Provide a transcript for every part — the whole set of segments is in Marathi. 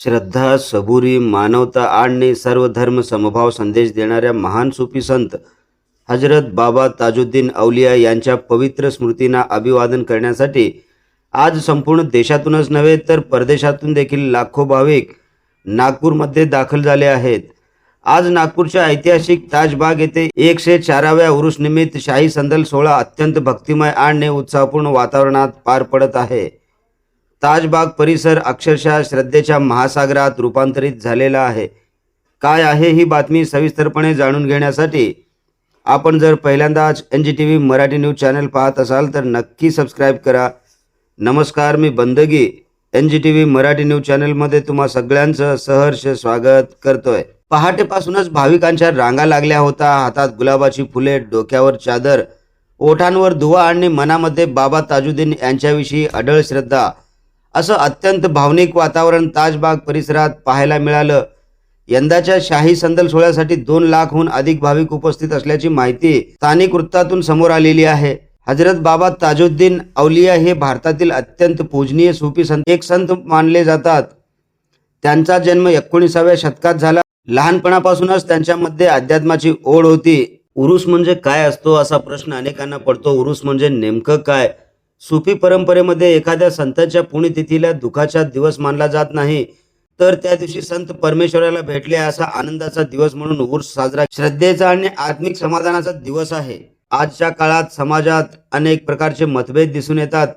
श्रद्धा, सबुरी, मानवता आणि सर्व धर्म समभाव संदेश देणाऱ्या महान सूफी संत हजरत बाबा ताजुद्दीन औलिया यांच्या पवित्र स्मृतींना अभिवादन करण्यासाठी आज संपूर्ण देशातूनच नव्हे तर परदेशातून देखील लाखो भाविक नागपूरमध्ये दाखल झाले आहेत। आज नागपूरच्या ऐतिहासिक ताजबाग येथे 104व्या उरुस निमित्त शाही संदल सोहळा अत्यंत भक्तिमय आणि उत्साहपूर्ण वातावरणात पार पडत आहे। ताजबाग परिसर अक्षरशः श्रद्धेच्या महासागरात रूपांतरित झालेला आहे। काय आहे ही बातमी सविस्तरपणे जाणून घेण्यासाठी आपण जर पहिल्यांदाच NGTV मराठी न्यूज चॅनल पाहत असाल तर नक्की सबस्क्राइब करा। नमस्कार, मी बंदगी NGTV मराठी न्यूज चॅनलमध्ये तुम्हा सगळ्यांचं सहर्ष स्वागत करतोय। पहाटेपासूनच भाविकांच्या रांगा लागल्या होत्या। हातात गुलाबाची फुले, डोक्यावर चादर, ओठांवर दुवा आणि मनामध्ये बाबा ताजुद्दीन यांच्याविषयी अढळ श्रद्धा असं अत्यंत भावनिक वातावरण ताजबाग परिसरात पाहायला मिळालं। यंदाच्या शाही संदल सोहळ्यासाठी 2 लाखहून अधिक भाविक उपस्थित असल्याची माहिती स्थानिक वृत्तातून समोर आलेली आहे। हजरत बाबा ताजुद्दीन औलिया हे भारतातील अत्यंत पूजनीय सूफी संत मानले जातात। त्यांचा जन्म 19व्या शतकात झाला। लहानपणापासूनच त्यांच्यामध्ये अध्यात्माची ओढ होती। उरूस म्हणजे काय असतो असा प्रश्न अनेकांना पडतो। उरूस म्हणजे नेमकं काय? सूफी परंपरेमध्ये एखाद्या संतांच्या पुण्यतिथीला दुःखाचा दिवस मानला जात नाही, तर त्या दिवशी संत परमेश्वराला भेटले असा आनंदाचा दिवस म्हणून उर्स साजरा श्रद्धेचा आणि आत्मिक समाधानाचा दिवस आहे। आजच्या काळात समाजात अनेक प्रकारचे मतभेद दिसून येतात।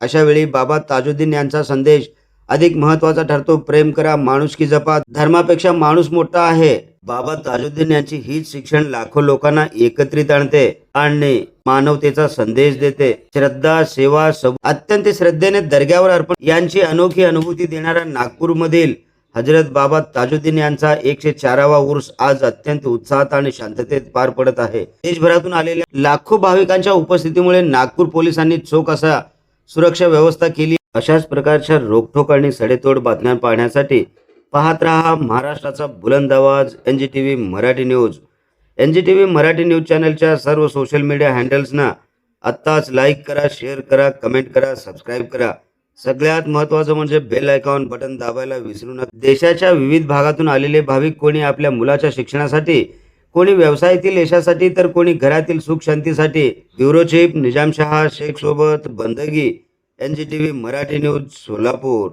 अशा वेळी बाबा ताजुद्दीन यांचा संदेश अधिक महत्त्वाचा ठरतो। प्रेम करा, माणुसकी जपा, धर्मापेक्षा माणूस मोठा आहे। बाबा ताजुद्दीन यांची हीच शिक्षण लाखो लोकांना एकत्रित आणते आणि मानवतेचा संदेश देते। श्रद्धा, सेवा, अत्यंत श्रद्धेने दर्ग्यावर अर्पण यांची अनोखी अनुभूती देणारा नागपूरमधील हजरत बाबा ताजुद्दीन यांचा 104वा उर्स आज अत्यंत उत्साहात आणि शांततेत पार पडत आहे। देशभरातून आलेल्या लाखो भाविकांच्या उपस्थितीमुळे नागपूर पोलिसांनी चोख असा सुरक्षा व्यवस्था केली। अशाच प्रकारच्या रोखठोक आणि सडेतोड बातम्या पाहण्यासाठी पाहत रहा महाराष्ट्राचा बुलंद आवाज NGTV Marathi news. NGTV Marathi news चॅनलच्या सर्व सोशल मीडिया हँडल्सना आत्ताच लाईक करा, शेअर करा, कमेंट करा, सबस्क्राईब करा। सगळ्यात महत्त्वाचं म्हणजे बेल आयकॉन बटन दाबायला विसरू नका। देशाच्या विविध भागातून आलेले भाविक कोणी आपल्या मुलाच्या शिक्षणासाठी, कोणी व्यवसायातील यशासाठी, तर कोणी घरातील सुख शांतीसाठी। ब्युरो चीफ निजामशहा शेख सोबत बंदगी NGTV मराठी न्यूज सोलापूर।